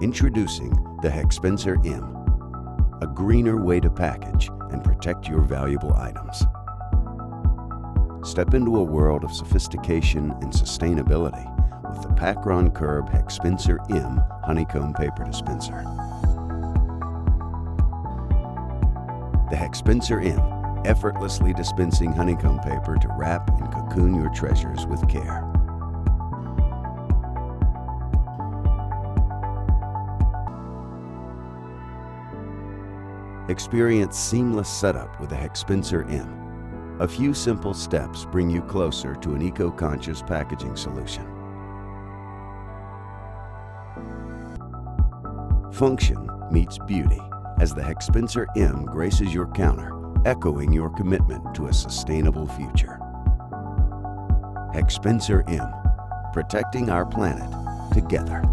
Introducing the Hexspenser M, a greener way to package and protect your valuable items. Step into a world of sophistication and sustainability with the Pacron Curb Hexspenser M honeycomb paper dispenser. The Hexspenser M, effortlessly dispensing honeycomb paper to wrap and cocoon your treasures with care. Experience seamless setup with the Hexspenser M. A few simple steps bring you closer to an eco-conscious packaging solution. Function meets beauty as the Hexspenser M graces your counter, echoing your commitment to a sustainable future. Hexspenser M, protecting our planet together.